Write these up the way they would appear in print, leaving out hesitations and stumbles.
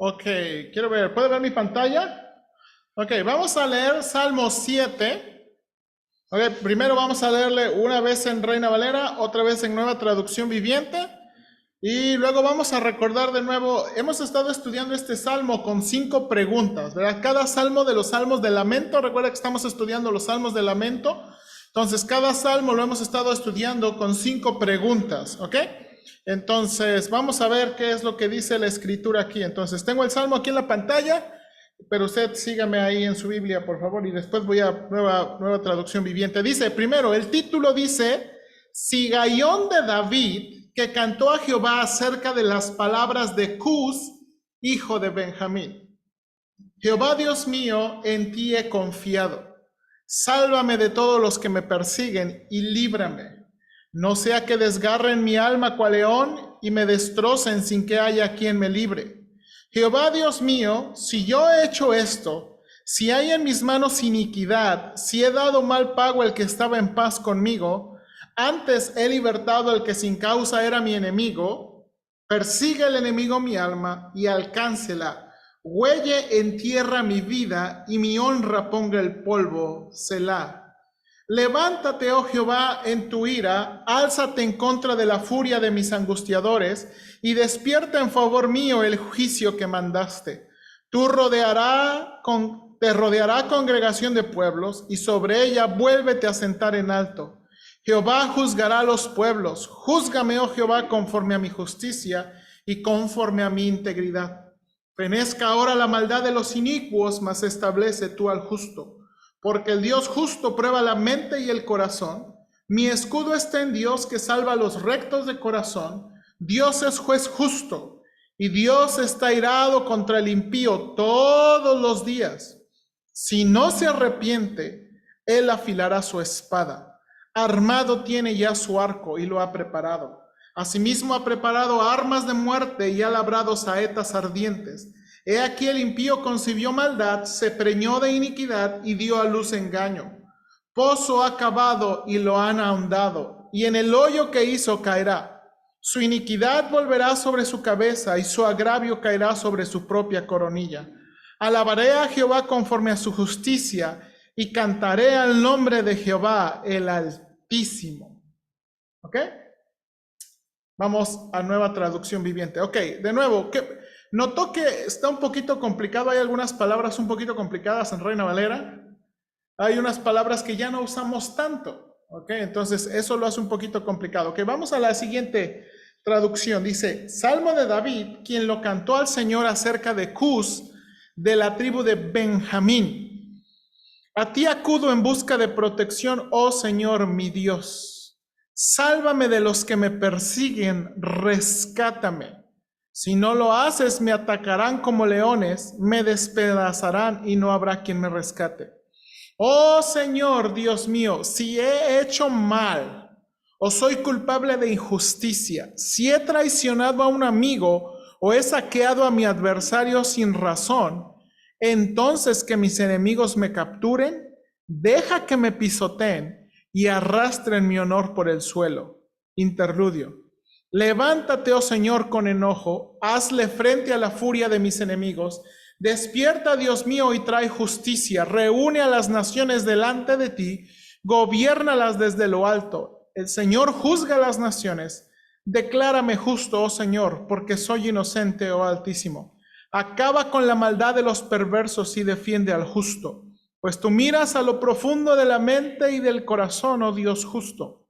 Ok, quiero ver, ¿puede ver mi pantalla? Ok, vamos a leer Salmo 7. Ok, primero vamos a leerle una vez en Reina Valera, otra vez en Nueva Traducción Viviente. Y luego vamos a recordar de nuevo, hemos estado estudiando este salmo con 5 preguntas, ¿verdad? Cada salmo de los salmos de lamento, recuerda que estamos estudiando los salmos de lamento. Entonces, cada salmo lo hemos estado estudiando con 5 preguntas, ¿ok? Entonces, vamos a ver qué es lo que dice la escritura aquí. Entonces, tengo el salmo aquí en la pantalla, pero usted sígame ahí en su Biblia, por favor, y después voy a nueva traducción viviente. Dice, primero, el título dice, Sigaión de David, que cantó a Jehová acerca de las palabras de Cus, hijo de Benjamín. Jehová Dios mío, en ti he confiado. Sálvame de todos los que me persiguen y líbrame. No sea que desgarren mi alma cual león y me destrocen sin que haya quien me libre. Jehová Dios mío, si yo he hecho esto, si hay en mis manos iniquidad, si he dado mal pago al que estaba en paz conmigo, antes he libertado al que sin causa era mi enemigo, persiga el enemigo mi alma y alcáncela. Huelle en tierra mi vida y mi honra ponga el polvo, Selah. Levántate, oh Jehová, en tu ira, álzate en contra de la furia de mis angustiadores, y despierta en favor mío el juicio que mandaste. Te rodeará congregación de pueblos, y sobre ella vuélvete a sentar en alto. Jehová juzgará a los pueblos. Júzgame, oh Jehová, conforme a mi justicia y conforme a mi integridad. Fenezca ahora la maldad de los inicuos, mas establece tú al justo. Porque el Dios justo prueba la mente y el corazón. Mi escudo está en Dios que salva a los rectos de corazón. Dios es juez justo y Dios está irado contra el impío todos los días. Si no se arrepiente, él afilará su espada. Armado tiene ya su arco y lo ha preparado. Asimismo ha preparado armas de muerte y ha labrado saetas ardientes. He aquí el impío concibió maldad, se preñó de iniquidad y dio a luz engaño. Pozo ha cavado y lo han ahondado, y en el hoyo que hizo caerá. Su iniquidad volverá sobre su cabeza y su agravio caerá sobre su propia coronilla. Alabaré a Jehová conforme a su justicia y cantaré al nombre de Jehová el Altísimo. ¿Ok? Vamos a Nueva Traducción Viviente. Ok, de nuevo, notó que está un poquito complicado. Hay algunas palabras un poquito complicadas en Reina Valera. Hay unas palabras que ya no usamos tanto. Ok, entonces eso lo hace un poquito complicado. Ok, vamos a la siguiente traducción. Dice, Salmo de David, quien lo cantó al Señor acerca de Cus, de la tribu de Benjamín. A ti acudo en busca de protección, oh Señor mi Dios. Sálvame de los que me persiguen, rescátame. Si no lo haces, me atacarán como leones, me despedazarán y no habrá quien me rescate. Oh Señor, Dios mío, si he hecho mal o soy culpable de injusticia, si he traicionado a un amigo o he saqueado a mi adversario sin razón, entonces que mis enemigos me capturen, deja que me pisoteen y arrastren mi honor por el suelo. Interludio. Levántate, oh Señor, con enojo, hazle frente a la furia de mis enemigos. Despierta, Dios mío, y trae justicia. Reúne a las naciones delante de ti, gobiérnalas desde lo alto. El Señor juzga a las naciones. Declárame justo, oh Señor, porque soy inocente, oh Altísimo. Acaba con la maldad de los perversos y defiende al justo. Pues tú miras a lo profundo de la mente y del corazón, oh Dios justo.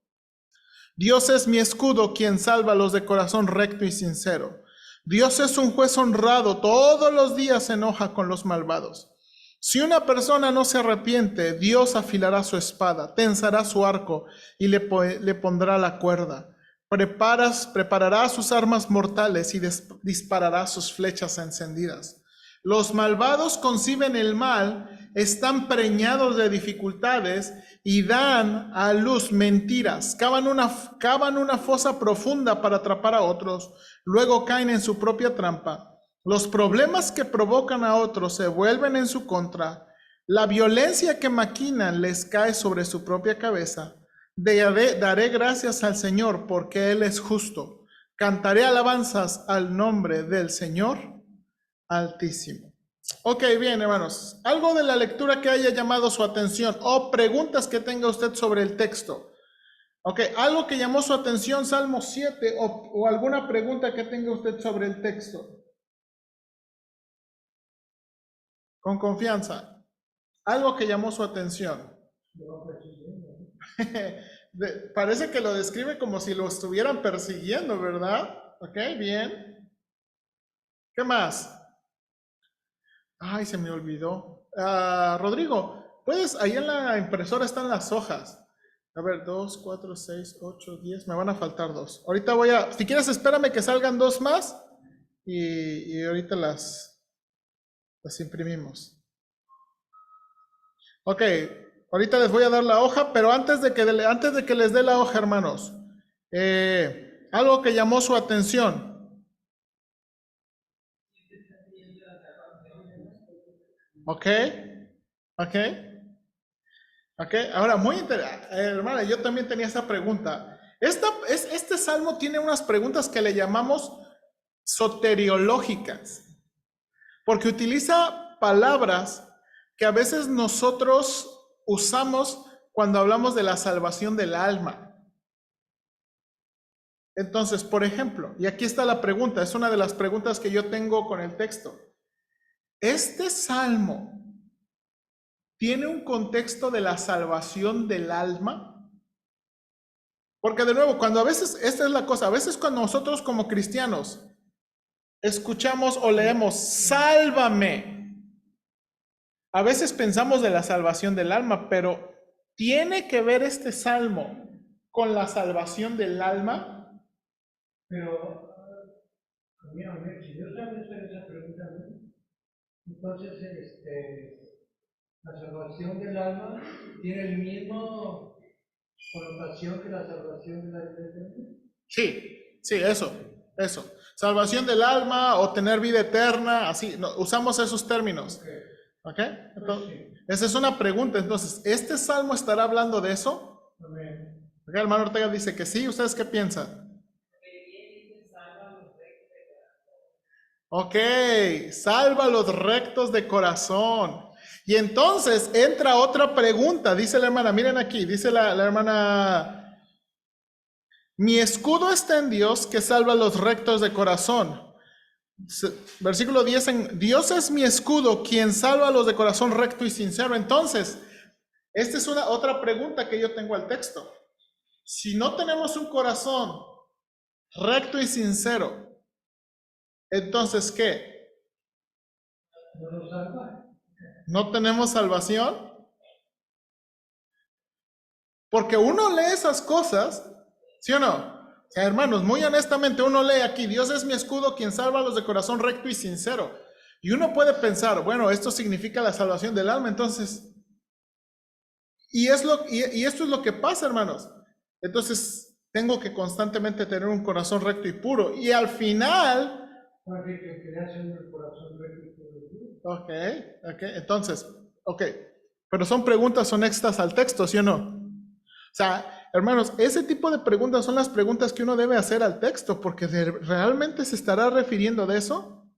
Dios es mi escudo, quien salva a los de corazón recto y sincero. Dios es un juez honrado, todos los días se enoja con los malvados. Si una persona no se arrepiente, Dios afilará su espada, tensará su arco y le pondrá la cuerda. Preparará sus armas mortales y disparará sus flechas encendidas. Los malvados conciben el mal, están preñados de dificultades y dan a luz mentiras. Cavan una fosa profunda para atrapar a otros, luego caen en su propia trampa. Los problemas que provocan a otros se vuelven en su contra. La violencia que maquinan les cae sobre su propia cabeza. Daré gracias al Señor porque Él es justo. Cantaré alabanzas al nombre del Señor. Altísimo. Ok, bien, hermanos. Algo de la lectura que haya llamado su atención o preguntas que tenga usted sobre el texto. Ok, algo que llamó su atención, Salmo 7, o alguna pregunta que tenga usted sobre el texto. Con confianza. Algo que llamó su atención. Parece que lo describe como si lo estuvieran persiguiendo, ¿verdad? Ok, bien. ¿Qué más? Ay, se me olvidó. Rodrigo, puedes, ahí en la impresora están las hojas. A ver, 2, 4, 6, 8, 10. Me van a faltar dos. Ahorita voy a, si quieres, espérame que salgan dos más y ahorita las imprimimos. Ok, ahorita les voy a dar la hoja, pero antes de que les dé la hoja, hermanos, algo que llamó su atención. Ok, ok. Ok, ahora muy interesante, hermana, yo también tenía esa pregunta. Este salmo tiene unas preguntas que le llamamos soteriológicas, porque utiliza palabras que a veces nosotros usamos cuando hablamos de la salvación del alma. Entonces, por ejemplo, y aquí está la pregunta, es una de las preguntas que yo tengo con el texto. ¿Este salmo tiene un contexto de la salvación del alma? Porque de nuevo, cuando a veces, esta es la cosa, a veces cuando nosotros como cristianos escuchamos o leemos, sálvame, a veces pensamos de la salvación del alma, pero ¿tiene que ver este salmo con la salvación del alma? Pero, mira, si yo también estoy esa pregunta, ¿no? Entonces, la salvación del alma tiene el mismo connotación que la salvación de la iglesia. Sí, sí, eso. Salvación del alma o tener vida eterna, así, no, usamos esos términos. ¿Ok? Entonces, esa es una pregunta. Entonces, ¿este salmo estará hablando de eso? Amén. ¿Ok? El hermano Ortega dice que sí. ¿Ustedes qué piensan? Ok, salva a los rectos de corazón. Y entonces entra otra pregunta, dice la hermana, miren aquí, dice la hermana, mi escudo está en Dios que salva a los rectos de corazón. Versículo 10, Dios es mi escudo, quien salva a los de corazón recto y sincero. Entonces, esta es otra pregunta que yo tengo al texto. Si no tenemos un corazón recto y sincero, entonces, ¿qué? ¿No nos salva? ¿No tenemos salvación? Porque uno lee esas cosas, ¿sí o no? O sea, hermanos, muy honestamente, uno lee aquí, Dios es mi escudo, quien salva a los de corazón recto y sincero. Y uno puede pensar, bueno, esto significa la salvación del alma, entonces, y esto es lo que pasa, hermanos. Entonces, tengo que constantemente tener un corazón recto y puro. Y al final, ok, entonces, ok, pero son preguntas honestas al texto, ¿sí o no? O sea, hermanos, ese tipo de preguntas son las preguntas que uno debe hacer al texto, porque ¿realmente se estará refiriendo de eso?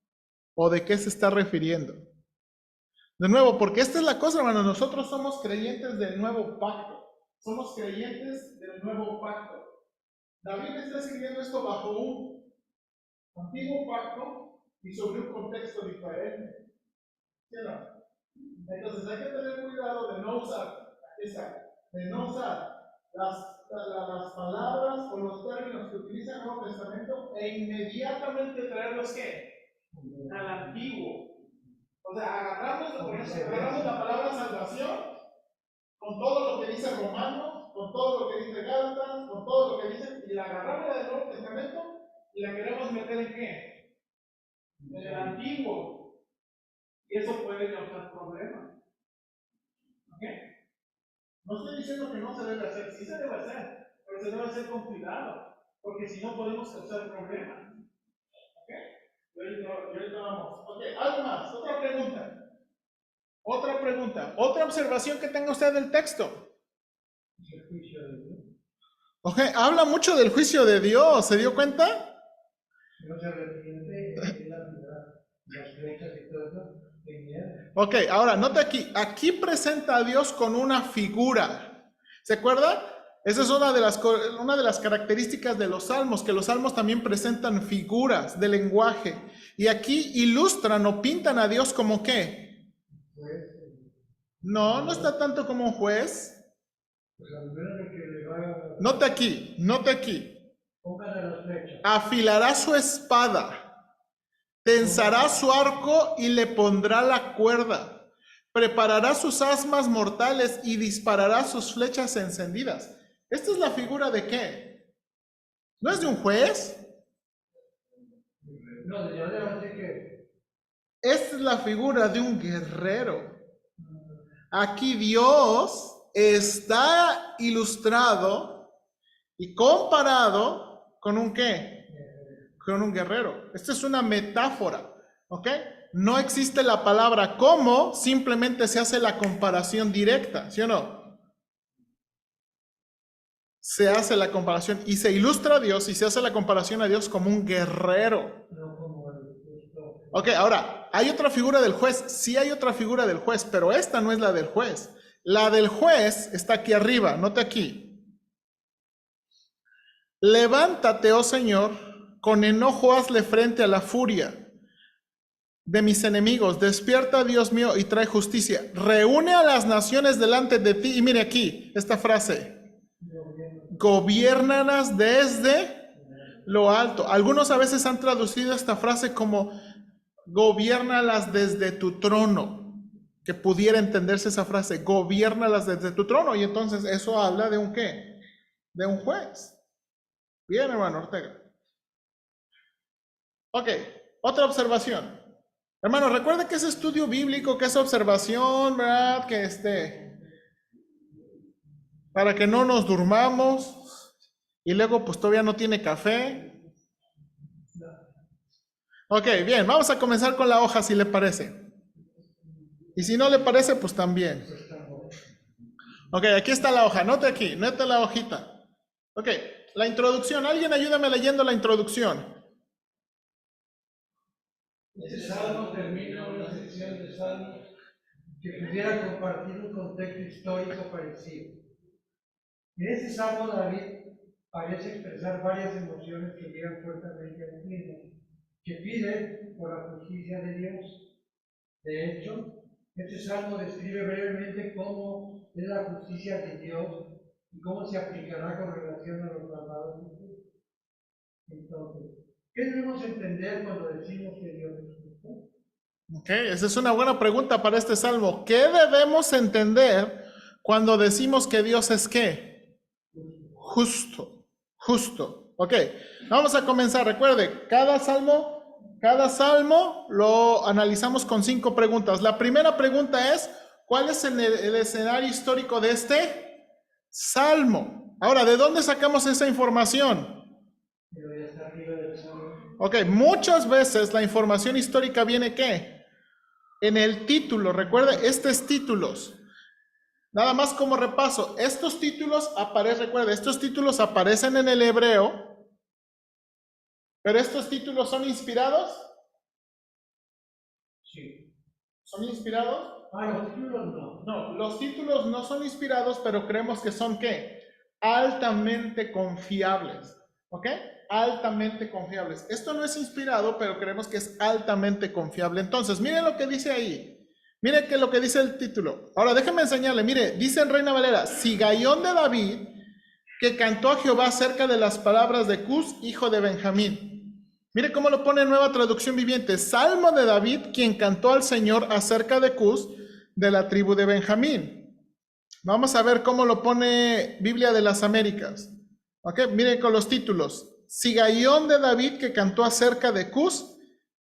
¿O de qué se está refiriendo? De nuevo, porque esta es la cosa, hermanos, nosotros somos creyentes del nuevo pacto. Somos creyentes del nuevo pacto. David está escribiendo esto bajo un antiguo pacto y sobre un contexto diferente. ¿Sí o no? Entonces hay que tener cuidado de no usar, de no usar las palabras o los términos que utiliza el Nuevo Testamento e inmediatamente traerlos ¿qué? Al antiguo. O sea, agarramos la palabra salvación con todo lo que dice Romanos, con todo lo que dice Gálatas, con todo lo que dice, y la agarramos del Nuevo Testamento y la queremos meter en qué? En el antiguo. Y eso puede causar problemas. ¿Ok? No estoy diciendo que no se debe hacer, sí se debe hacer, pero se debe hacer con cuidado, porque si no podemos causar problemas. ¿Ok? Y ahorita vamos. Ok, algo más, otra pregunta. Otra pregunta, otra observación que tenga usted del texto. Ok, habla mucho del juicio de Dios, ¿se dio cuenta? las flechas y todo eso, genial. Ok, ahora nota aquí. Aquí presenta a Dios con una figura. ¿Se acuerda? Esa es una de las características de los salmos, que los salmos también presentan figuras de lenguaje. Y aquí ilustran o pintan a Dios como ¿qué? Pues, No, no está tanto como un juez. pues al menos lo que le va Nota aquí, nota aquí. póngale las flechas. Afilará su espada, tensará su arco y le pondrá la cuerda. Preparará sus asmas mortales y disparará sus flechas encendidas. ¿Esta es la figura de qué? ¿No es de un juez? No, de manera así que Esta es la figura de un guerrero. Aquí Dios está ilustrado y comparado con un qué? Con un guerrero. Esta es una metáfora, ¿ok? No existe la palabra como, simplemente se hace la comparación directa, ¿sí o no? Se hace la comparación y se ilustra a Dios y se hace la comparación a Dios como un guerrero. no como el justo. Ok, ahora, ¿hay otra figura del juez? Sí hay otra figura del juez, pero esta no es la del juez. La del juez está aquí arriba, note aquí. Levántate, oh Señor, con enojo hazle frente a la furia de mis enemigos. Despierta, Dios mío, y trae justicia. Reúne a las naciones delante de ti. Y mire aquí, esta frase. Gobiérnalas desde lo alto. Algunos a veces han traducido esta frase como gobiérnalas desde tu trono. Que pudiera entenderse esa frase, gobiérnalas desde tu trono. Y entonces eso habla de un ¿qué? De un juez. Bien, hermano Ortega. Ok, otra observación. Hermano, recuerde que es estudio bíblico, que es observación, ¿verdad? Que para que no nos durmamos y luego pues todavía no tiene café. Ok, bien, vamos a comenzar con la hoja si le parece. Y si no le parece, pues también. Ok, aquí está la hoja, note aquí, note la hojita. Ok, la introducción, alguien ayúdame leyendo la introducción. Este salmo termina una sección de salmos que pudiera compartir un contexto histórico parecido. En este salmo David parece expresar varias emociones que llegan fuertemente al mismo, que pide por la justicia de Dios. De hecho, este salmo describe brevemente cómo es la justicia de Dios y cómo se aplicará con relación a los malvados de Dios. Entonces, ¿qué debemos entender cuando decimos que Dios es justo? Ok, esa es una buena pregunta para este salmo. ¿Qué debemos entender cuando decimos que Dios es qué? Justo, justo. Ok, vamos a comenzar. Recuerde, cada salmo lo analizamos con 5 preguntas. La primera pregunta es, ¿cuál es el escenario histórico de este salmo? Ahora, ¿de dónde sacamos esa información? Pero ya está arriba del salmo. Ok, muchas veces la información histórica viene ¿qué? En el título. Recuerde, estos títulos. Nada más como repaso, estos títulos aparecen en el hebreo, pero estos títulos son inspirados. Sí. ¿Son inspirados? Los títulos no. No, los títulos no son inspirados, pero creemos que son ¿qué? Altamente confiables. ¿Ok? Altamente confiables. Esto no es inspirado, pero creemos que es altamente confiable. Entonces, miren lo que dice ahí. Mire que lo que dice el título. Ahora déjenme enseñarle. Mire, dice en Reina Valera, Sigaión de David, que cantó a Jehová acerca de las palabras de Cus, hijo de Benjamín. Mire cómo lo pone en Nueva Traducción Viviente. Salmo de David, quien cantó al Señor acerca de Cus, de la tribu de Benjamín. Vamos a ver cómo lo pone Biblia de las Américas. Ok, miren con los títulos. Sigaión de David, que cantó acerca de Cus,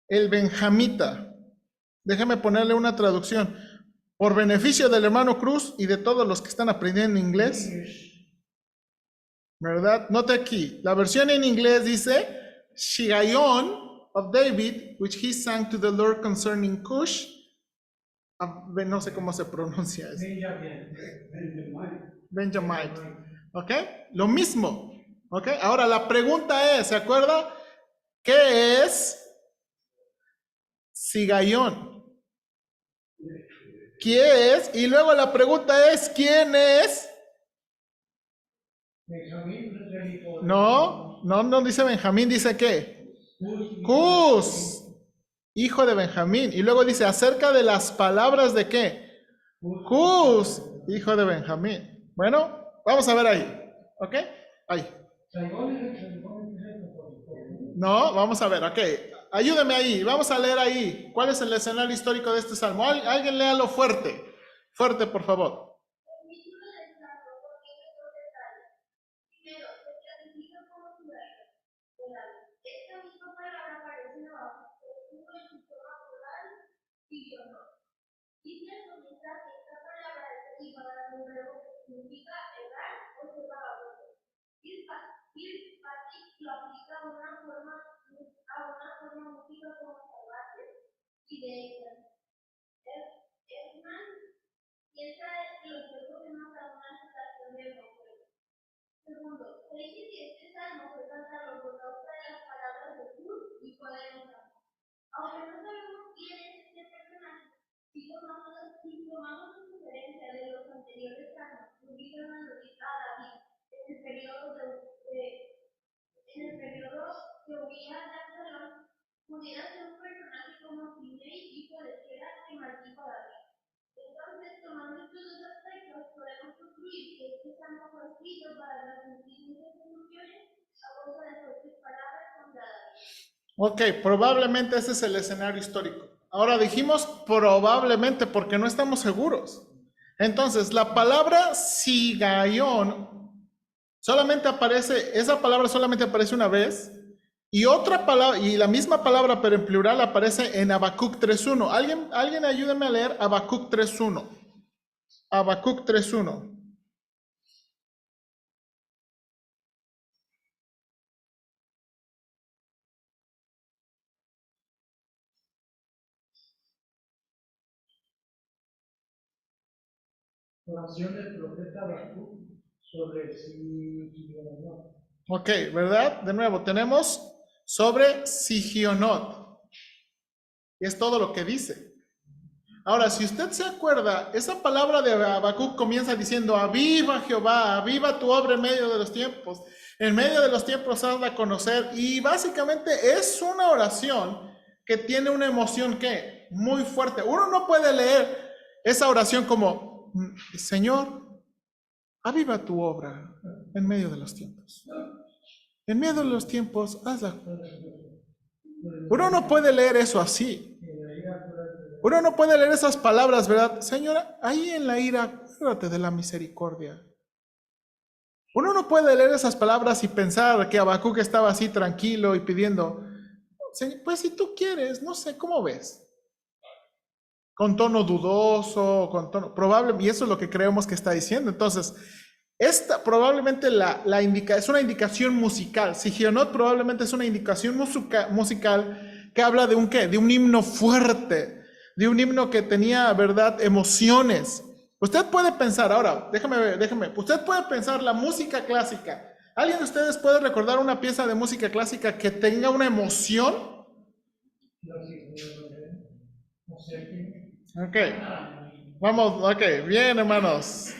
el benjamita. Déjame ponerle una traducción. Por beneficio del hermano Cruz y de todos los que están aprendiendo inglés, ¿verdad? Note aquí, la versión en inglés dice, Shigayon of David, which he sang to the Lord concerning Cush. No sé cómo se pronuncia eso. Benjamite. ¿Ok? Lo mismo. ¿Ok? Ahora la pregunta es, ¿se acuerda? ¿Qué es Sigaión. ¿Quién es? Y luego la pregunta es, ¿quién es? Benjamín, No dice Benjamín, dice ¿qué? Cus, hijo de Benjamín. Y luego dice, acerca de las palabras de ¿qué? Cus, hijo de Benjamín. Bueno, vamos a ver ahí. ¿Ok? Ahí. No, vamos a ver, ok. Ayúdeme ahí, vamos a leer ahí. ¿Cuál es el escenario histórico de este salmo? Alguien léalo fuerte. Fuerte, por favor. Ok, probablemente ese es el escenario histórico. Ahora dijimos probablemente porque no estamos seguros. Entonces, la palabra sigaión solamente aparece, esa palabra solamente aparece una vez, y otra palabra, y la misma palabra, pero en plural, aparece en Habacuc 3.1. ¿Alguien ayúdeme a leer Habacuc 3.1? Habacuc 3.1. oración del profeta Habacuc sobre Sigionot. Ok, ¿verdad? De nuevo, tenemos sobre Sigionot. Y es todo lo que dice. Ahora, si usted se acuerda, esa palabra de Habacuc comienza diciendo, aviva Jehová, aviva tu obra en medio de los tiempos. En medio de los tiempos hazla a conocer. Y básicamente es una oración que tiene una emoción que muy fuerte. Uno no puede leer esa oración como, Señor, aviva tu obra en medio de los tiempos. En medio de los tiempos hazla. Uno no puede leer eso así. Uno no puede leer esas palabras, ¿verdad? Señora, ahí en la ira, acuérdate de la misericordia. Uno no puede leer esas palabras y pensar que Habacuc estaba así tranquilo y pidiendo, pues si tú quieres, no sé, ¿cómo ves? Con tono dudoso, con tono probable, y eso es lo que creemos que está diciendo. Entonces, esta probablemente es una indicación musical. Sigionot probablemente es una indicación musical que habla de un qué, de un himno fuerte, de un himno que tenía, verdad, emociones. Usted puede pensar, ahora, déjeme, usted puede pensar la música clásica. ¿Alguien de ustedes puede recordar una pieza de música clásica que tenga una emoción? Ok, vamos, ok, bien hermanos.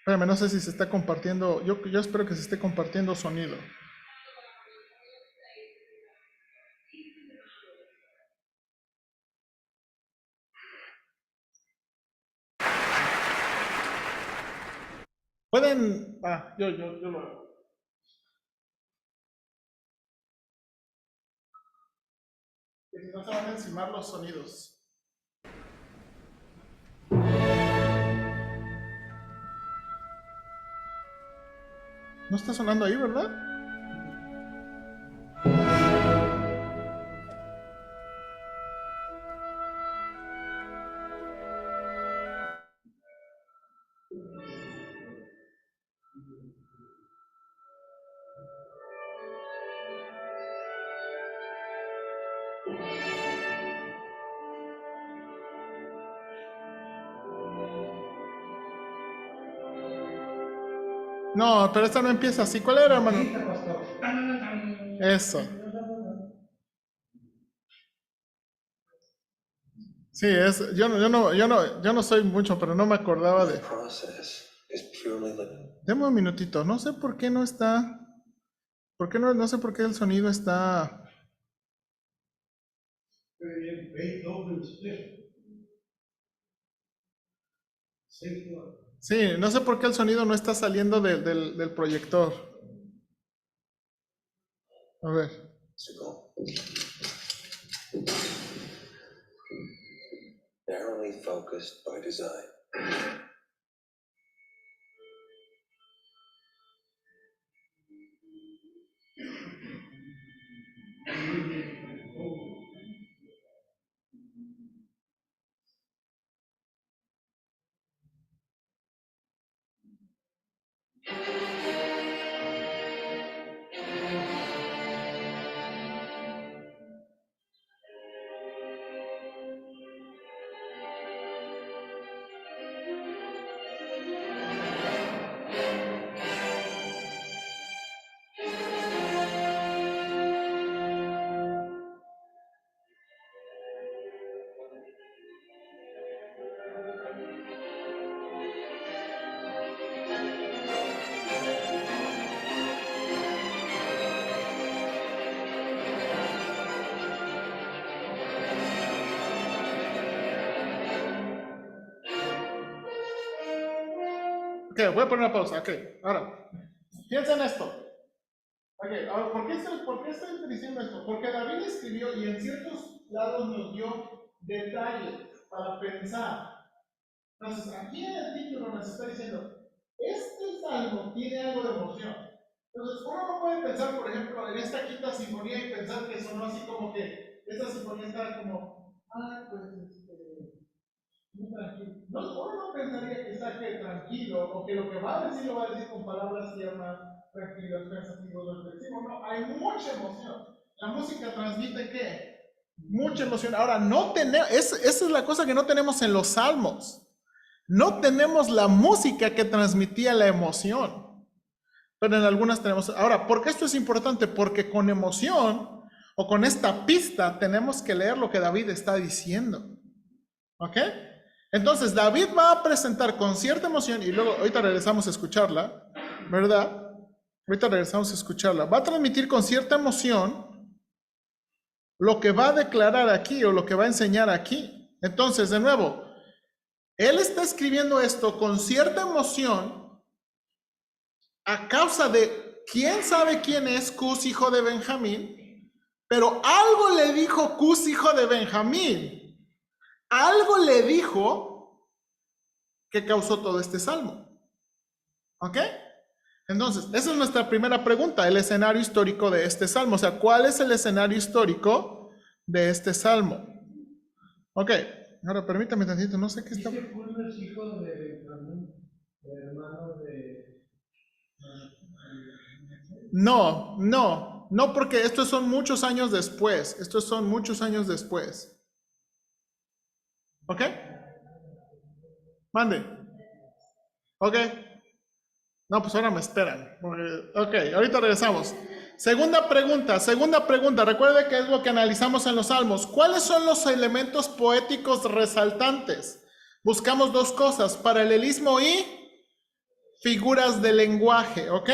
Espérame, no sé si se está compartiendo. Yo espero que se esté compartiendo sonido. Pueden. Yo lo hago. Que si no se van a encimar los sonidos. No está sonando ahí, ¿verdad? No, pero esta no empieza así. ¿Cuál era, hermano? Quinta, pastor. Eso. Sí, es, yo no soy mucho, pero no me acordaba de. Deme un minutito. No sé por qué no está. ¿Por qué no sé por qué el sonido está. Sí, no sé por qué el sonido no está saliendo del proyector. A ver. Narrowly focused by design. Ok, voy a poner una pausa. Ok, ahora. Piensa en esto. Ok, ahora, ¿por qué estoy diciendo esto? Porque David escribió y en ciertos lados nos dio detalles para pensar. Entonces, aquí en el título nos está diciendo, este salmo tiene algo de emoción. Entonces, uno no puede pensar, por ejemplo, en esta quinta sinfonía y pensar que sonó así como que esta sinfonía está como, pues, muy tranquilo. No, uno no pensaría que está que tranquilo o que lo que va a decir lo va a decir con palabras tiernas, tranquilas, pensativos, reflexivos. No, hay mucha emoción. La música transmite ¿qué? Mucha emoción. Ahora, no tenemos, esa es la cosa que no tenemos en los salmos. No tenemos la música que transmitía la emoción, pero en algunas tenemos. Ahora, ¿por qué esto es importante? Porque con emoción o con esta pista tenemos que leer lo que David está diciendo. ¿Ok? Entonces, David va a presentar con cierta emoción y luego, ahorita regresamos a escucharla, ¿verdad? Ahorita regresamos a escucharla. Va a transmitir con cierta emoción lo que va a declarar aquí o lo que va a enseñar aquí. Entonces, de nuevo, él está escribiendo esto con cierta emoción a causa de quién sabe quién es Cus, hijo de Benjamín, pero algo le dijo Cus, hijo de Benjamín. Algo le dijo que causó todo este salmo. ¿Ok? Entonces, esa es nuestra primera pregunta, el escenario histórico de este salmo. O sea, ¿cuál es el escenario histórico de este salmo? Ok, ahora permítame tantito, no sé qué está. Dice Cus es hijo de Benjamín, hermano de. No, porque estos son muchos años después. Estos son muchos años después. ¿Ok? Mande. ¿Ok? No, pues ahora me esperan. Ok, ahorita regresamos. Segunda pregunta. Recuerde que es lo que analizamos en los salmos. ¿Cuáles son los elementos poéticos resaltantes? Buscamos dos cosas, paralelismo y figuras de lenguaje, ¿ok?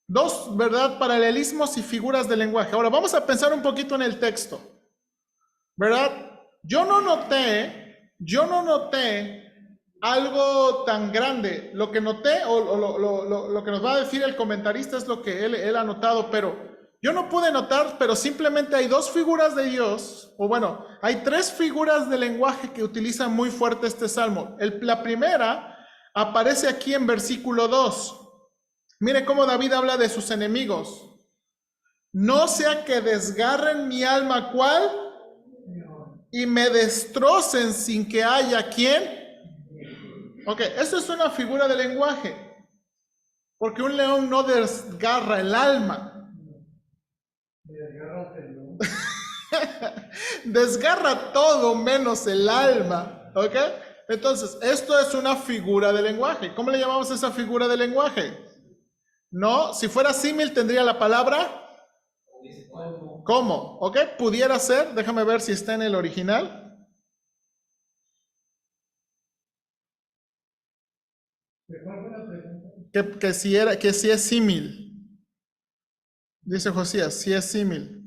Dos, ¿verdad? Paralelismos y figuras de lenguaje. Ahora vamos a pensar un poquito en el texto, ¿verdad? Yo no noté algo tan grande. Lo que noté, o lo que nos va a decir el comentarista es lo que él ha notado, pero yo no pude notar, pero simplemente hay dos figuras de Dios, o bueno, hay tres figuras de lenguaje que utilizan muy fuerte este salmo. La primera aparece aquí en versículo 2. Mire cómo David habla de sus enemigos. No sea que desgarren mi alma, ¿cuál? Y me destrocen sin que haya quien. Ok, eso es una figura de lenguaje. Porque un león no desgarra el alma. Desgarra todo menos el alma. ¿Ok? Entonces, esto es una figura de lenguaje. ¿Cómo le llamamos a esa figura de lenguaje? No, si fuera símil tendría la palabra ¿cómo? ¿Ok? Pudiera ser, déjame ver si está en el original. Que si es símil. Dice Josías, si es símil.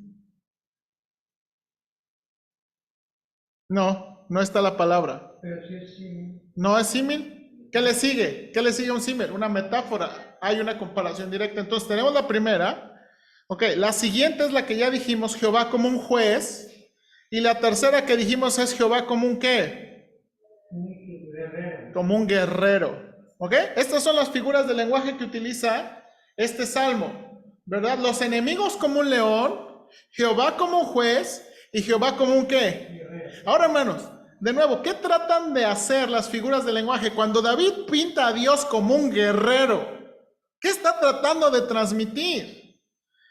No, no está la palabra. Pero sí es símil. ¿No es símil? ¿Qué le sigue? ¿Qué le sigue a un símil? Una metáfora. Hay una comparación directa. Entonces tenemos la primera. Ok, la siguiente es la que ya dijimos, Jehová como un juez. Y la tercera que dijimos es Jehová como un ¿qué? Un guerrero. Como un guerrero. ¿Ok? Estas son las figuras de lenguaje que utiliza este salmo. ¿Verdad? Los enemigos como un león, Jehová como un juez y Jehová como un ¿qué? Guerrero. Ahora, hermanos, de nuevo, ¿qué tratan de hacer las figuras de lenguaje? Cuando David pinta a Dios como un guerrero, ¿qué está tratando de transmitir?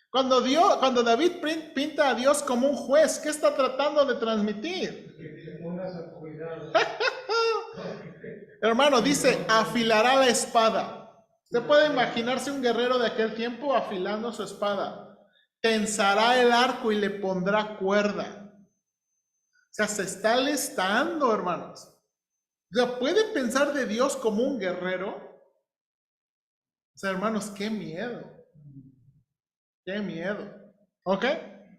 Cuando David pinta a Dios como un juez, ¿qué está tratando de transmitir? Que se pongas a cuidado. Hermano, dice, afilará la espada. Usted puede imaginarse un guerrero de aquel tiempo afilando su espada. Tensará el arco y le pondrá cuerda. O sea, se está alistando, hermanos. O sea, ¿puede pensar de Dios como un guerrero? O sea, hermanos, qué miedo. Qué miedo. ¿Ok?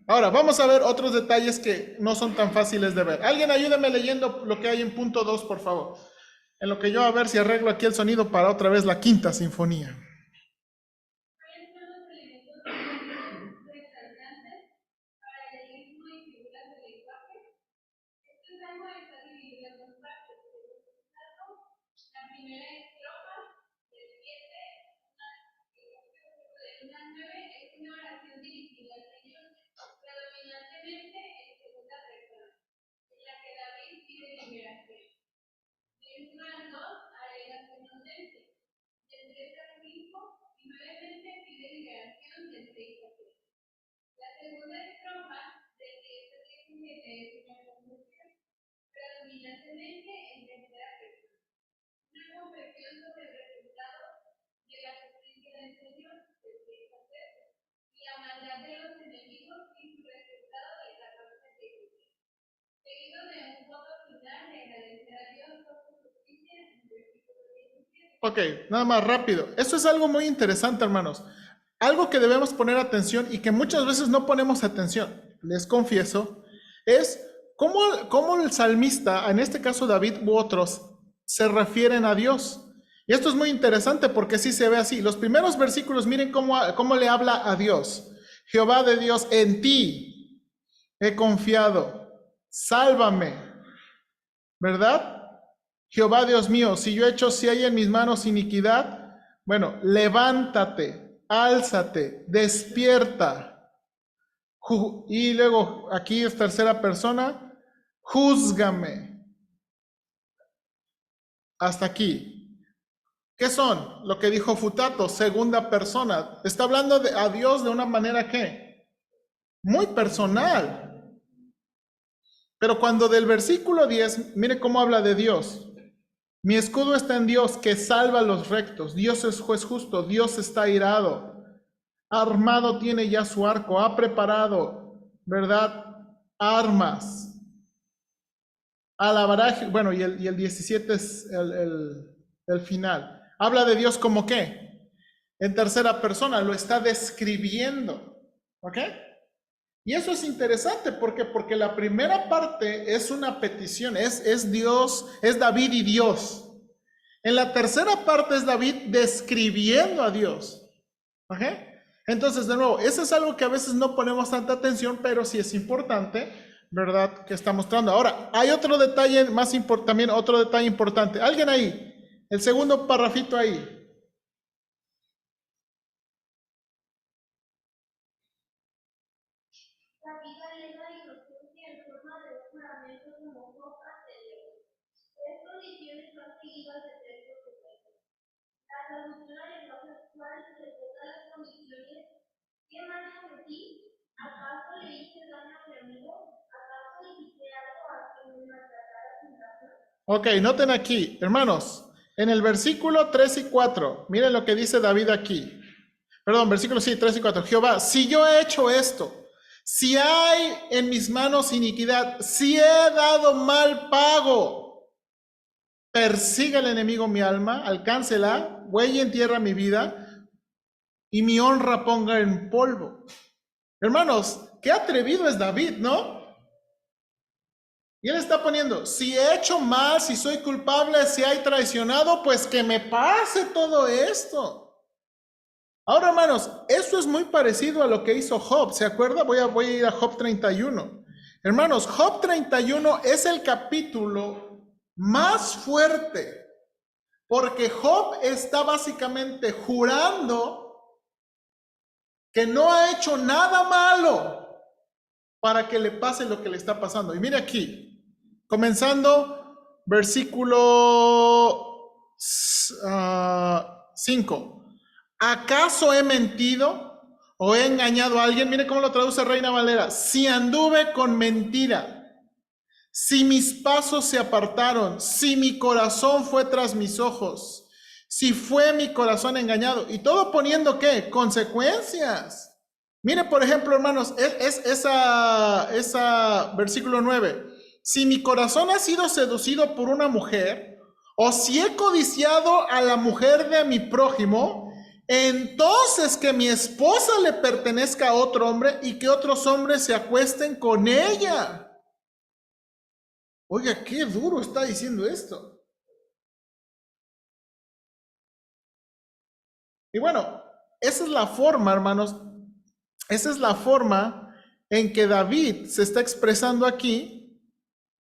Ahora, vamos a ver otros detalles que no son tan fáciles de ver. Alguien ayúdeme leyendo lo que hay en punto 2, por favor. En lo que yo a ver si arreglo aquí el sonido para otra vez la quinta sinfonía. Ok, nada más rápido. Esto es algo muy interesante, hermanos. Algo que debemos poner atención y que muchas veces no ponemos atención, les confieso, es cómo el salmista, en este caso David u otros, se refieren a Dios. Y esto es muy interesante porque sí se ve así. Los primeros versículos, miren cómo le habla a Dios. Jehová de Dios, en ti he confiado, sálvame, ¿verdad? Jehová Dios mío, si hay en mis manos iniquidad, bueno, levántate, álzate, despierta. Y luego aquí es tercera persona, júzgame. Hasta aquí. ¿Qué son? Lo que dijo Futato, segunda persona. Está hablando a Dios de una manera que muy personal. Pero cuando del versículo 10, mire cómo habla de Dios. Mi escudo está en Dios que salva a los rectos. Dios es juez justo. Dios está airado. Armado tiene ya su arco. Ha preparado, ¿verdad? Armas. Alabará. Bueno, y el 17 es el final. Habla de Dios como qué. En tercera persona. Lo está describiendo. ¿Ok? Y eso es interesante porque la primera parte es una petición. Es Dios, es David y Dios. En la tercera parte es David describiendo a Dios. ¿Ok? Entonces, de nuevo, eso es algo que a veces no ponemos tanta atención, pero sí es importante, ¿verdad? Que está mostrando. Ahora, hay otro detalle más importante, también otro detalle importante. ¿Alguien ahí? El segundo parrafito ahí. Ok, noten aquí, hermanos, en el versículo 3 y 4, miren lo que dice David aquí. Perdón, versículo sí, 3 y 4. Jehová, si yo he hecho esto, si hay en mis manos iniquidad, si he dado mal pago, persiga el enemigo mi alma, alcáncela, huelle en tierra mi vida y mi honra ponga en polvo. Hermanos, qué atrevido es David, ¿no? Y él está poniendo, si he hecho mal, si soy culpable, si hay traicionado, pues que me pase todo esto. Ahora, hermanos, eso es muy parecido a lo que hizo Job. ¿Se acuerda? Voy a ir a Job 31. Hermanos, Job 31 es el capítulo más fuerte, porque Job está básicamente jurando que no ha hecho nada malo para que le pase lo que le está pasando. Y mire aquí, comenzando versículo 5. ¿Acaso he mentido o he engañado a alguien? Mire cómo lo traduce Reina Valera. Si anduve con mentira, si mis pasos se apartaron, si mi corazón fue tras mis ojos, si fue mi corazón engañado. Y todo poniendo ¿qué? Consecuencias. Mire, por ejemplo, hermanos, esa versículo 9. Si mi corazón ha sido seducido por una mujer, o si he codiciado a la mujer de mi prójimo, entonces que mi esposa le pertenezca a otro hombre y que otros hombres se acuesten con ella. Oiga, qué duro está diciendo esto. Y bueno, esa es la forma, hermanos, esa es la forma en que David se está expresando aquí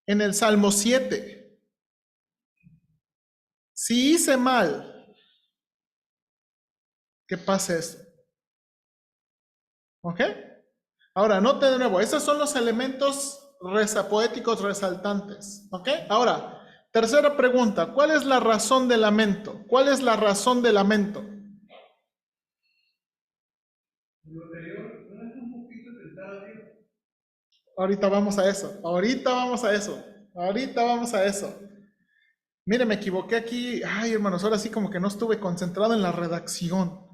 en el Salmo 7. Si hice mal, que pase esto. ¿Ok? Ahora, note de nuevo, esos son los elementos poéticos resaltantes. ¿Ok? Ahora, tercera pregunta, ¿cuál es la razón del lamento? ¿Cuál es la razón del lamento? Lo anterior, no es un poquito tentar a Dios. Ahorita vamos a eso, ahorita vamos a eso, ahorita vamos a eso. Mire, me equivoqué aquí. Ay, hermanos, ahora sí como que no estuve concentrado en la redacción.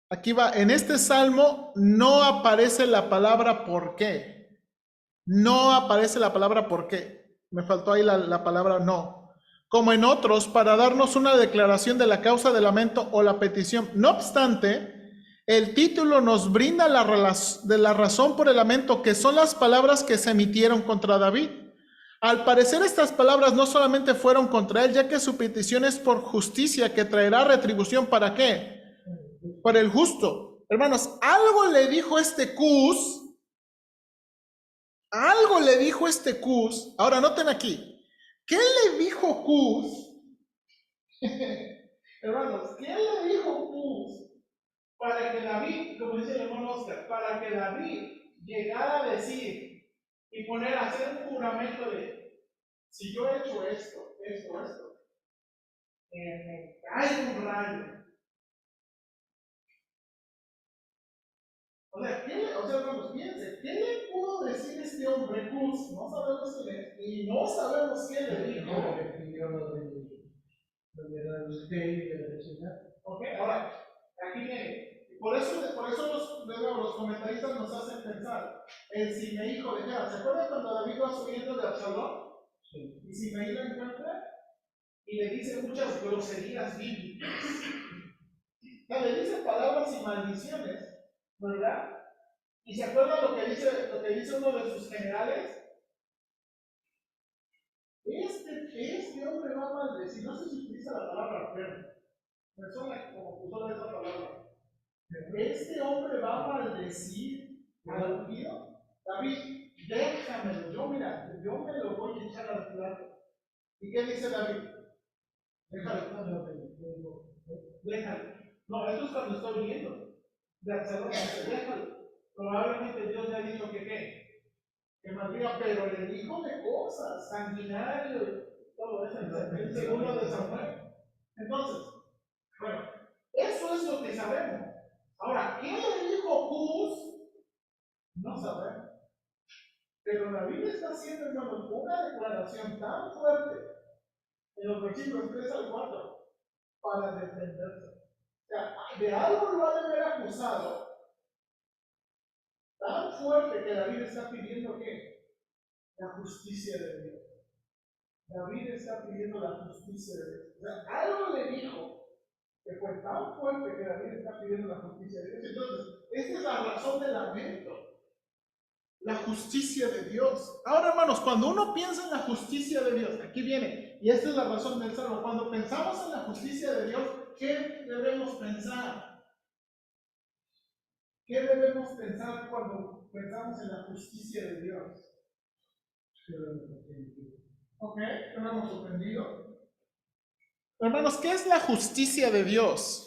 Aquí va, en este salmo no aparece la palabra por qué. No aparece la palabra por qué. Me faltó ahí la palabra no. Como en otros, para darnos una declaración de la causa del lamento o la petición. No obstante, el título nos brinda de la razón por el lamento, que son las palabras que se emitieron contra David. Al parecer estas palabras no solamente fueron contra él, ya que su petición es por justicia, que traerá retribución. ¿Para qué? Para el justo. Hermanos, algo le dijo este Cus. Algo le dijo este Cus. Ahora noten aquí. ¿Qué le dijo Cus? Hermanos, ¿qué le dijo Cus? Para que David, como dice el hermano Oscar, para que David llegara a decir y poner a hacer un juramento de, si yo he hecho esto, me cae un rayo. O sea, hermanos, piensen, ¿qué le pudo decir este hombre Cus? No sabemos quién es, y no sabemos qué le dijo. Ok, ahora, aquí viene. Por eso los comentaristas nos hacen pensar, el Simei hijo de Gera. ¿Se acuerdan cuando David va subiendo de Absalón? Sí. Y Simei lo encuentra y le dice muchas groserías bíblicas. Le dice palabras y maldiciones, ¿verdad? ¿Y se acuerdan lo que dice uno de sus generales? Este hombre va a maldecir. No sé si utiliza la palabra perro. Me suena como usó esa palabra. Este hombre va a maldecir al ungido. David, déjamelo. Yo me lo voy a echar al plato. ¿Y qué dice David? Déjalo. Déjalo. No, esto es cuando estoy viendo. De Absalón, déjalo. Probablemente Dios le ha dicho que qué. Que maldiga, pero le dijo de cosas, sanguinario, todo eso, el segundo de Samuel. Entonces, bueno, eso es lo que sabemos. Ahora, ¿qué le dijo Cus? No sabemos. Pero David está haciendo, hermanos, una declaración tan fuerte en los versículos 3 al 4 para defenderse. O sea, de algo lo ha de haber acusado tan fuerte que David está pidiendo que la justicia de Dios. David está pidiendo la justicia de Dios. O sea, algo le dijo que fue tan fuerte que David está pidiendo la justicia de Dios. Entonces, esta es la razón del lamento. La justicia de Dios. Ahora, hermanos, cuando uno piensa en la justicia de Dios, aquí viene, y esta es la razón del salmo, cuando pensamos en la justicia de Dios, ¿qué debemos pensar? ¿Qué debemos pensar cuando pensamos en la justicia de Dios? ¿Ok? ¿No lo hemos ofendido? Hermanos, ¿qué es la justicia de Dios?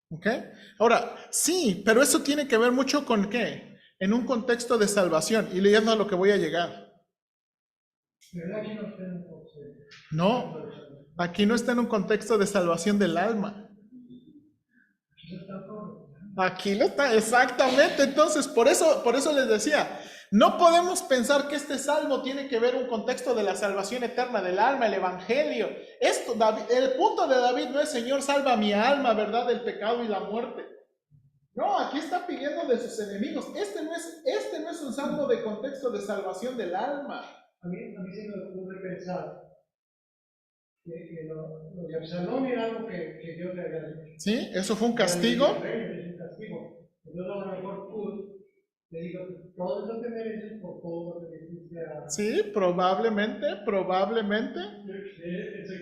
¿Ok? Ahora, sí, pero eso tiene que ver mucho con ¿qué? En un contexto de salvación, y leyendo a lo que voy a llegar. No, aquí no está en un contexto de salvación del alma. Aquí lo está, exactamente. Entonces, por eso les decía, no podemos pensar que este salmo tiene que ver un contexto de la salvación eterna del alma, el evangelio. El punto de David no es Señor, salva mi alma, ¿verdad? Del pecado y la muerte. No, aquí está pidiendo de sus enemigos. Este no es un salmo de contexto de salvación del alma. A mí se me ocurre pensar que lo de Absalón era algo que Dios le había dicho. ¿Sí? ¿Eso fue un castigo? Es un castigo. Entonces a lo mejor tú le digo, todo lo que mereces por todo lo que dijiste a... Sí, probablemente. Ese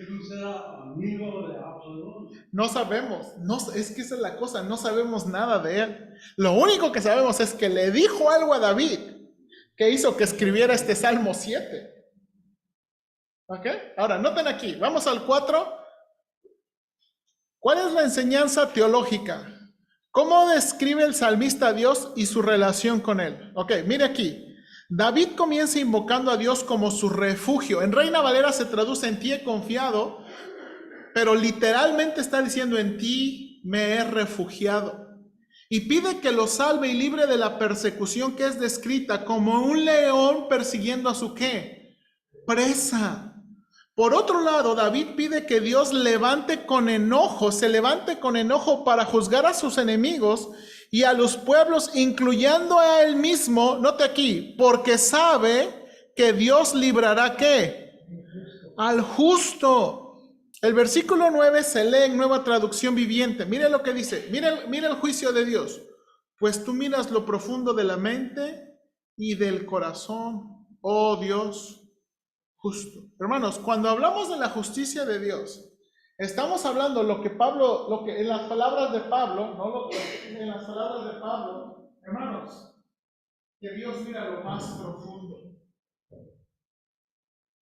cruz era amigo de Absalón. No sabemos, es que esa es la cosa, no sabemos nada de él. Lo único que sabemos es que le dijo algo a David que hizo que escribiera este Salmo 7. ¿Ok? Ahora, noten aquí, vamos al 4. ¿Cuál es la enseñanza teológica? ¿Cómo describe el salmista a Dios y su relación con él? Ok, mire aquí. David comienza invocando a Dios como su refugio. En Reina Valera se traduce en ti he confiado, pero literalmente está diciendo en ti me he refugiado. Y pide que lo salve y libre de la persecución que es descrita como un león persiguiendo a su ¿qué? Presa. Por otro lado, David pide que Dios se levante con enojo para juzgar a sus enemigos y a los pueblos, incluyendo a él mismo, note aquí, porque sabe que Dios librará ¿qué? Al justo. El versículo 9 se lee en Nueva Traducción Viviente. Mire lo que dice, mire el juicio de Dios. Pues tú miras lo profundo de la mente y del corazón, oh Dios justo. Hermanos, cuando hablamos de la justicia de Dios, estamos hablando en las palabras de Pablo, en las palabras de Pablo, hermanos, que Dios mira lo más profundo.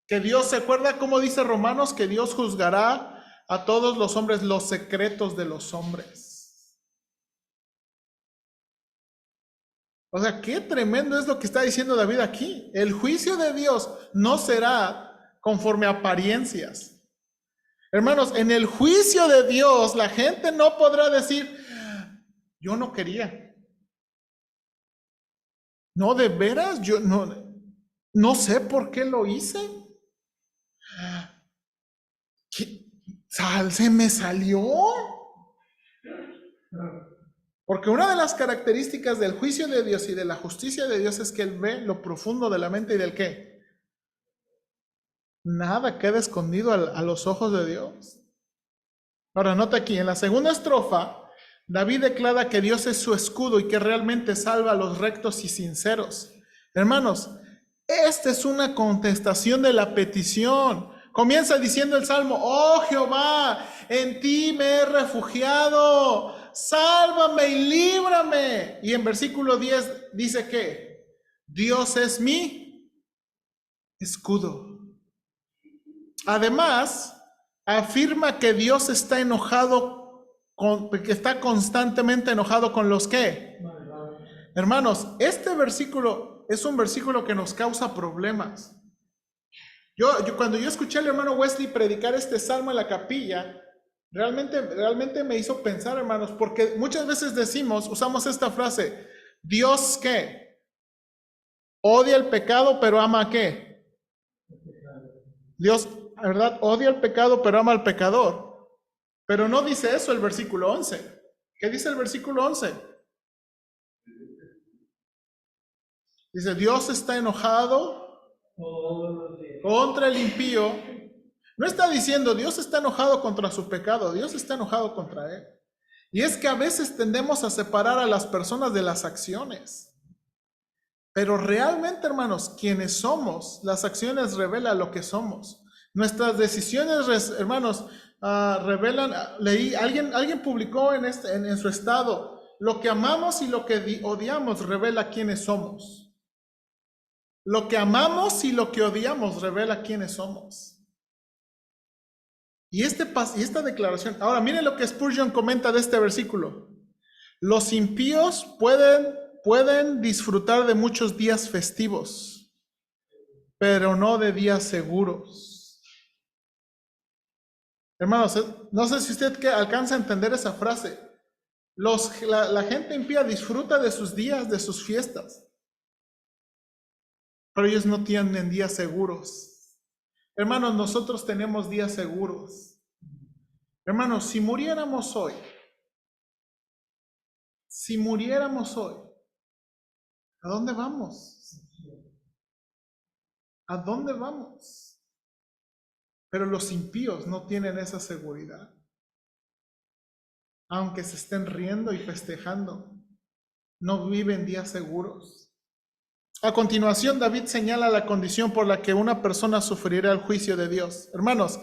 Que Dios, ¿se acuerda cómo dice Romanos? Que Dios juzgará a todos los hombres los secretos de los hombres. O sea, qué tremendo es lo que está diciendo David aquí. El juicio de Dios no será conforme a apariencias. Hermanos, en el juicio de Dios la gente no podrá decir, yo no quería. No, de veras, yo no sé por qué lo hice. Se me salió. Porque una de las características del juicio de Dios y de la justicia de Dios es que Él ve lo profundo de la mente y del qué. Nada queda escondido a los ojos de Dios. Ahora nota aquí, en la segunda estrofa, David declara que Dios es su escudo y que realmente salva a los rectos y sinceros. Hermanos, esta es una contestación de la petición. Comienza diciendo el Salmo, oh Jehová, en ti me he refugiado, sálvame y líbrame. Y en versículo 10 dice que Dios es mi escudo. Además, afirma que Dios está enojado, que está constantemente enojado con los que. Hermanos, este versículo es un versículo que nos causa problemas. Cuando yo escuché al hermano Wesley predicar este salmo en la capilla, realmente me hizo pensar, hermanos, porque muchas veces usamos esta frase, Dios ¿qué? Odia el pecado, pero ama ¿qué? Dios, ¿verdad? Odia el pecado, pero ama al pecador. Pero no dice eso el versículo 11. ¿Qué dice el versículo 11? Dice, Dios está enojado Todos los días. contra el impío. No está diciendo, Dios está enojado contra su pecado, Dios está enojado contra él. Y es que a veces tendemos a separar a las personas de las acciones. Pero realmente, hermanos, quienes somos, las acciones revelan lo que somos. Nuestras decisiones, hermanos, revelan, alguien publicó en su estado, lo que amamos y lo que odiamos revela quiénes somos. Lo que amamos y lo que odiamos revela quiénes somos. Y esta declaración, ahora miren lo que Spurgeon comenta de este versículo. Los impíos pueden disfrutar de muchos días festivos, pero no de días seguros. Hermanos, no sé si usted alcanza a entender esa frase. La gente impía disfruta de sus días, de sus fiestas, pero ellos no tienen días seguros. Hermanos, nosotros tenemos días seguros. Hermanos, si muriéramos hoy, ¿a dónde vamos? ¿A dónde vamos? Pero los impíos no tienen esa seguridad. Aunque se estén riendo y festejando, no viven días seguros. A continuación, David señala la condición por la que una persona sufrirá el juicio de Dios. Hermanos,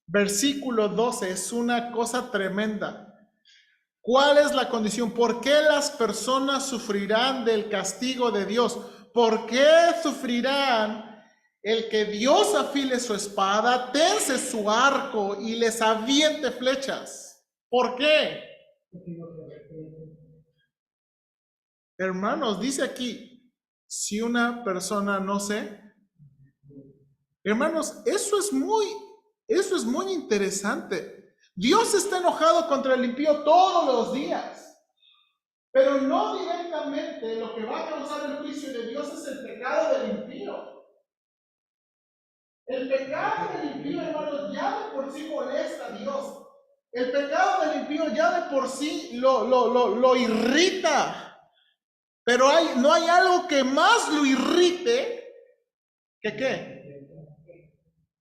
versículo 12 es una cosa tremenda. ¿Cuál es la condición? ¿Por qué las personas sufrirán del castigo de Dios? ¿Por qué sufrirán el que Dios afile su espada, tense su arco y les aviente flechas? ¿Por qué? Hermanos, dice aquí, si una persona no sé, hermanos, eso es muy interesante. Dios está enojado contra el impío todos los días, pero no directamente. Lo que va a causar el juicio de Dios es el pecado del impío. El pecado del impío, hermanos, ya de por sí molesta a Dios. El pecado del impío ya de por sí lo irrita. Pero no hay algo que más lo irrite que ¿qué?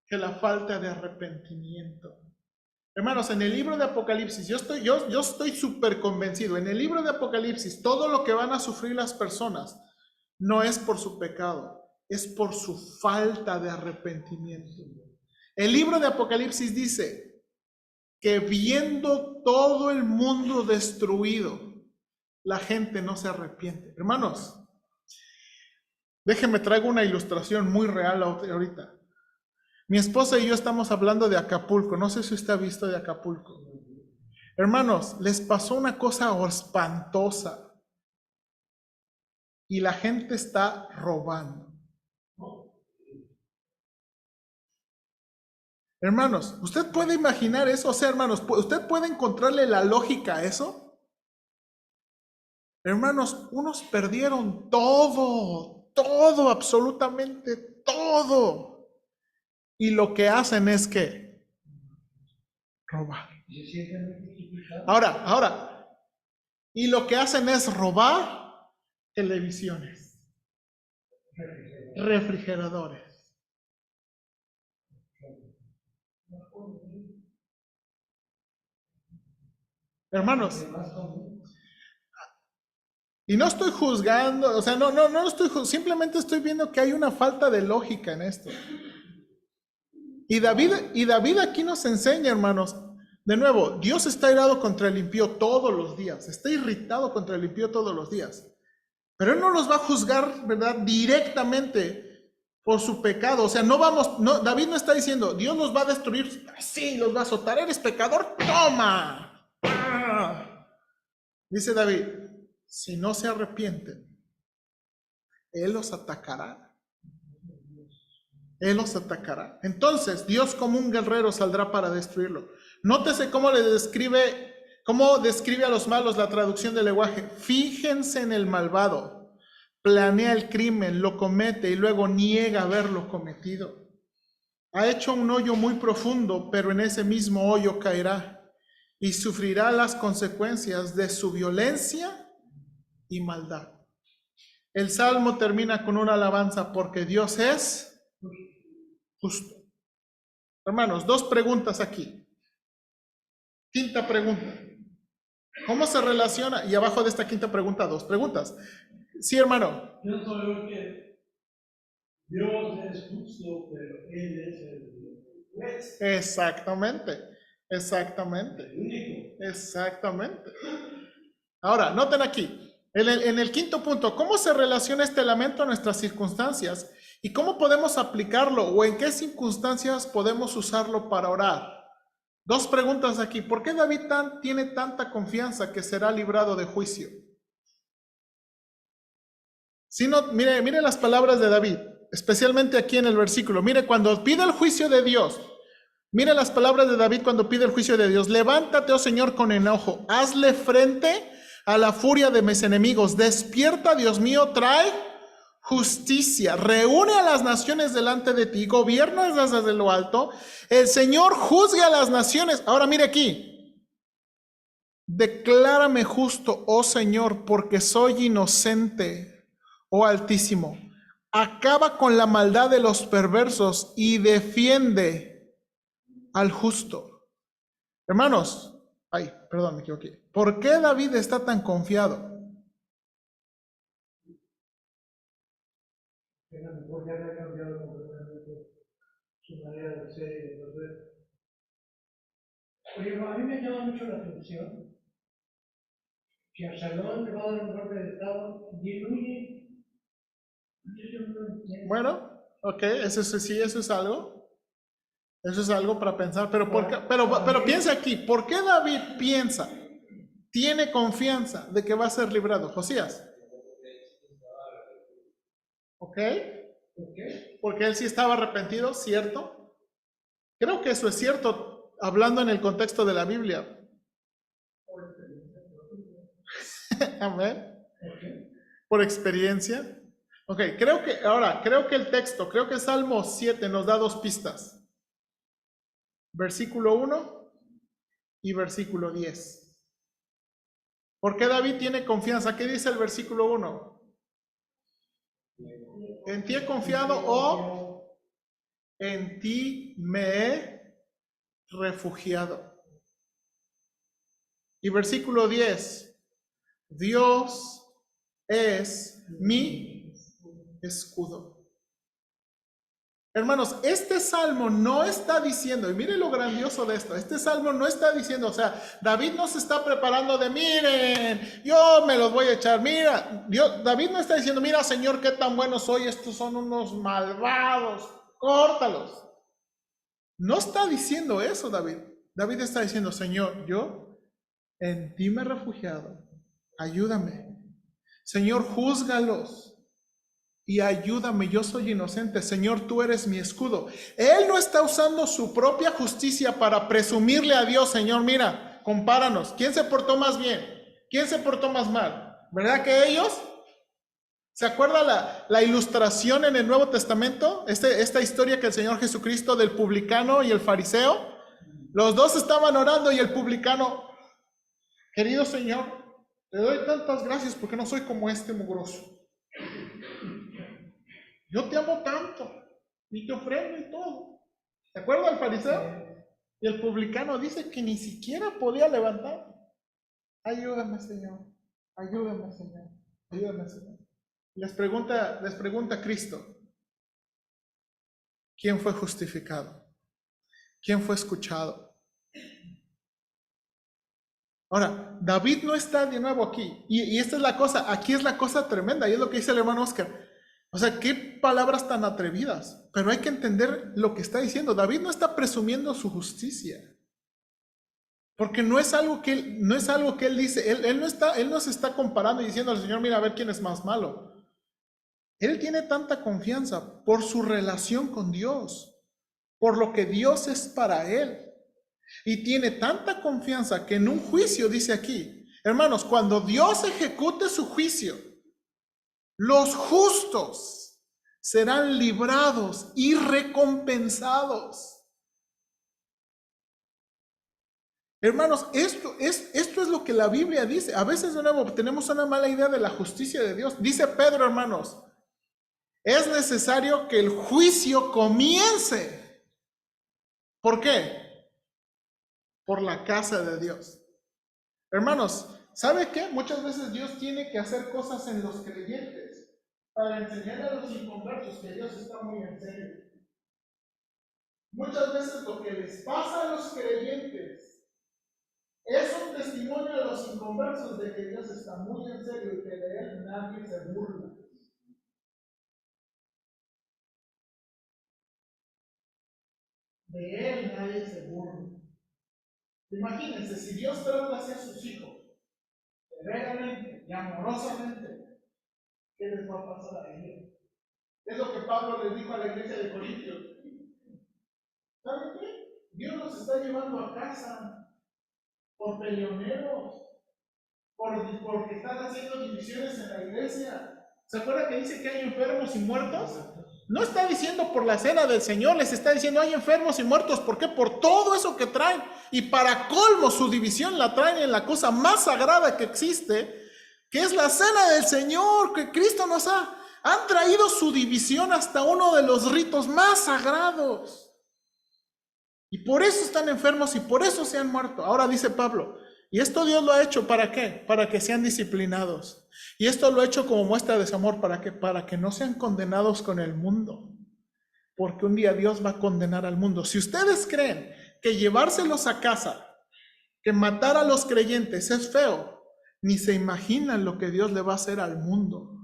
Que la falta de arrepentimiento. Hermanos, en el libro de Apocalipsis, yo estoy súper convencido, en el libro de Apocalipsis, todo lo que van a sufrir las personas no es por su pecado, es por su falta de arrepentimiento. El libro de Apocalipsis dice que viendo todo el mundo destruido, la gente no se arrepiente. Hermanos, déjenme traigo una ilustración muy real ahorita. Mi esposa y yo estamos hablando de Acapulco. No sé si usted ha visto de Acapulco. Hermanos, les pasó una cosa espantosa. Y la gente está robando. Hermanos, ¿usted puede imaginar eso? O sea, hermanos, ¿usted puede encontrarle la lógica a eso? Hermanos, unos perdieron todo, absolutamente todo. Y lo que hacen es que robar. Ahora, y lo que hacen es robar televisiones, refrigeradores. Hermanos, y no estoy juzgando, o sea, no estoy simplemente estoy viendo que hay una falta de lógica en esto. Y David aquí nos enseña, hermanos, de nuevo, Dios está irado contra el impío todos los días, está irritado contra el impío todos los días, pero Él no los va a juzgar, ¿verdad?, directamente por su pecado. O sea, David no está diciendo, Dios los va a destruir, sí, los va a azotar, eres pecador, toma. Dice David, si no se arrepienten, Él los atacará. Él los atacará. Entonces, Dios como un guerrero saldrá para destruirlo. Nótese cómo describe a los malos la traducción del lenguaje. Fíjense en el malvado, planea el crimen, lo comete y luego niega haberlo cometido. Ha hecho un hoyo muy profundo, pero en ese mismo hoyo caerá y sufrirá las consecuencias de su violencia y maldad. El salmo termina con una alabanza porque Dios es justo. Hermanos, 2 preguntas aquí. Quinta pregunta. ¿Cómo se relaciona? Y abajo de esta quinta pregunta, 2 preguntas. Sí, hermano. Yo solo que Dios es justo, pero Él es el juez. Exactamente. El único. Exactamente. Ahora, noten aquí. En el quinto punto, ¿cómo se relaciona este lamento a nuestras circunstancias? ¿Y cómo podemos aplicarlo? ¿O en qué circunstancias podemos usarlo para orar? 2 preguntas aquí. ¿Por qué David tiene tanta confianza que será librado de juicio? Si no, mire las palabras de David, especialmente aquí en el versículo. Mire, cuando pide el juicio de Dios, mire las palabras de David cuando pide el juicio de Dios. Levántate, oh Señor, con enojo. Hazle frente a la furia de mis enemigos. Despierta, Dios mío, trae justicia. Reúne a las naciones delante de ti. Gobierna desde lo alto. El Señor juzgue a las naciones. Ahora mire aquí. Declárame justo, oh Señor, porque soy inocente, oh Altísimo. Acaba con la maldad de los perversos y defiende al justo. Hermanos, perdón, me equivoqué. ¿Por qué David está tan confiado? Que a lo mejor ya había cambiado completamente su manera de ser y de proceder. Oye, a mí me llama mucho la atención que Absalón, llevado a un golpe de Estado, diluye. Yo no lo entiendo. Bueno, ok, eso es algo. Eso es algo para pensar. Pero piensa aquí, ¿por qué David tiene confianza de que va a ser librado? Josías. ¿Ok? Porque él sí estaba arrepentido, ¿cierto? Creo que eso es cierto, hablando en el contexto de la Biblia. Amén. Por experiencia. Ok, creo que el texto, creo que Salmo 7 nos da 2 pistas. Versículo 1 y versículo 10. ¿Por qué David tiene confianza? ¿Qué dice el versículo 1? En ti he confiado, o en ti me he refugiado. Y versículo 10. Dios es mi escudo. Hermanos, este salmo no está diciendo, y mire lo grandioso de esto, este salmo no está diciendo, o sea, David no se está preparando de, miren, yo me los voy a echar, mira, David no está diciendo, mira Señor, qué tan buenos soy, estos son unos malvados, córtalos. No está diciendo eso David. David está diciendo, Señor, yo en ti me he refugiado, ayúdame. Señor, júzgalos y ayúdame, yo soy inocente. Señor, tú eres mi escudo. Él no está usando su propia justicia para presumirle a Dios, Señor, mira, compáranos. ¿Quién se portó más bien? ¿Quién se portó más mal? ¿Verdad que ellos? ¿Se acuerda la ilustración en el Nuevo Testamento? Esta historia que el Señor Jesucristo del publicano y el fariseo. Los dos estaban orando y el publicano, querido Señor, te doy tantas gracias porque no soy como este mugroso. Yo te amo tanto y te ofrendo y todo. ¿Se acuerda el fariseo? Y el publicano dice que ni siquiera podía levantar. Ayúdame, Señor. Ayúdame, Señor. Ayúdame, Señor. Les pregunta Cristo, ¿quién fue justificado? ¿Quién fue escuchado? Ahora, David no está de nuevo aquí. Y esta es la cosa, aquí es la cosa tremenda, y es lo que dice el hermano Oscar. O sea, qué palabras tan atrevidas. Pero hay que entender lo que está diciendo. David no está presumiendo su justicia. Porque no es algo que él dice. Él no se está comparando y diciendo al Señor, mira, a ver quién es más malo. Él tiene tanta confianza por su relación con Dios, por lo que Dios es para él. Y tiene tanta confianza que en un juicio, dice aquí, hermanos, cuando Dios ejecute su juicio, los justos serán librados y recompensados. Hermanos, esto es lo que la Biblia dice. A veces de nuevo tenemos una mala idea de la justicia de Dios. Dice Pedro, hermanos, es necesario que el juicio comience. ¿Por qué? Por la casa de Dios. Hermanos, ¿sabe qué? Muchas veces Dios tiene que hacer cosas en los creyentes para enseñar a los inconversos que Dios está muy en serio. Muchas veces lo que les pasa a los creyentes es un testimonio a los inconversos de que Dios está muy en serio y que de Él nadie se burla. De Él nadie se burla. Imagínense, si Dios trata así a sus hijos, severamente y amorosamente, ¿qué les va a pasar a ellos? Es lo que Pablo les dijo a la iglesia de Corintios. ¿Saben qué? Dios los está llevando a casa por peleoneros, porque están haciendo divisiones en la iglesia. ¿Se acuerda que dice que hay enfermos y muertos? No está diciendo por la cena del Señor, les está diciendo hay enfermos y muertos. ¿Por qué? Por todo eso que traen. Y para colmo su división la traen en la cosa más sagrada que existe, que es la cena del Señor, que Cristo nos han traído su división hasta uno de los ritos más sagrados. Y por eso están enfermos y por eso se han muerto. Ahora dice Pablo, y esto Dios lo ha hecho ¿para qué? Para que sean disciplinados. Y esto lo ha hecho como muestra de su amor, ¿para qué? Para que no sean condenados con el mundo. Porque un día Dios va a condenar al mundo. Si ustedes creen que llevárselos a casa, que matar a los creyentes es feo, ni se imaginan lo que Dios le va a hacer al mundo.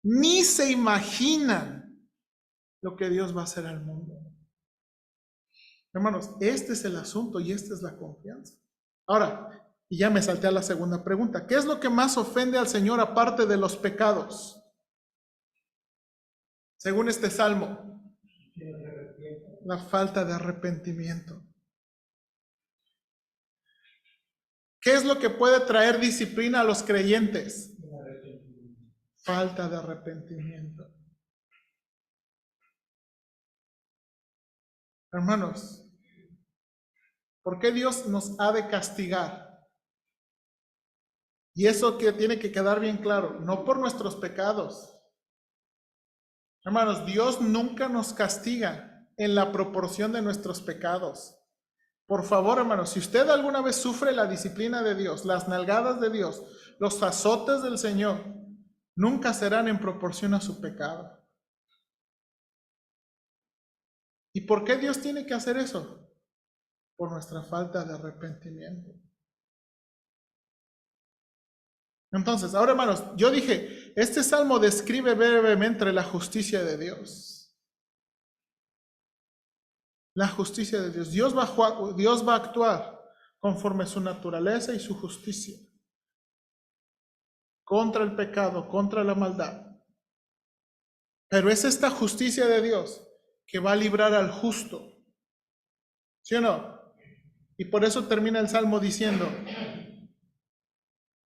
Ni se imaginan lo que Dios va a hacer al mundo. Hermanos, este es el asunto y esta es la confianza. Ahora, y ya me salté a la segunda pregunta. ¿Qué es lo que más ofende al Señor aparte de los pecados? Según este salmo, la falta de arrepentimiento. ¿Qué es lo que puede traer disciplina a los creyentes? Falta de arrepentimiento. Hermanos, ¿por qué Dios nos ha de castigar? Y eso que tiene que quedar bien claro, no por nuestros pecados. Hermanos, Dios nunca nos castiga en la proporción de nuestros pecados. Por favor, hermanos, si usted alguna vez sufre la disciplina de Dios, las nalgadas de Dios, los azotes del Señor, nunca serán en proporción a su pecado. ¿Y por qué Dios tiene que hacer eso? Por nuestra falta de arrepentimiento. Entonces, ahora hermanos, yo dije, este salmo describe brevemente la justicia de Dios. La justicia de Dios. Dios va a actuar conforme su naturaleza y su justicia. Contra el pecado, contra la maldad. Pero es esta justicia de Dios que va a librar al justo. ¿Sí o no? Y por eso termina el salmo diciendo,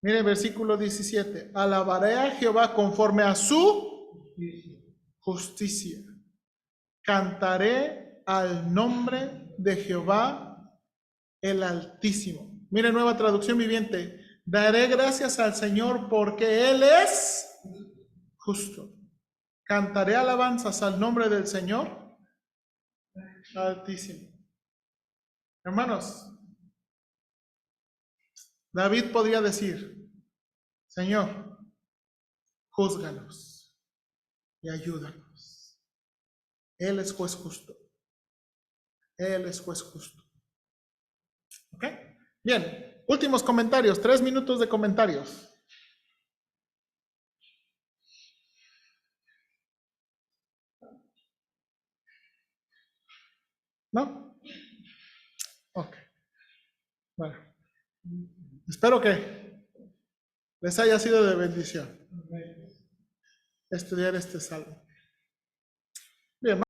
mire versículo 17, alabaré a Jehová conforme a su justicia. Cantaré al nombre de Jehová el Altísimo. Mire, Nueva Traducción Viviente. Daré gracias al Señor porque Él es justo. Cantaré alabanzas al nombre del Señor Altísimo. Hermanos, David podría decir, Señor, júzganos y ayúdanos. Él es juez justo. Él es juez justo. ¿Ok? Bien, últimos comentarios, 3 minutos de comentarios. ¿No? Ok. Bueno, espero que les haya sido de bendición estudiar este salmo. Bien.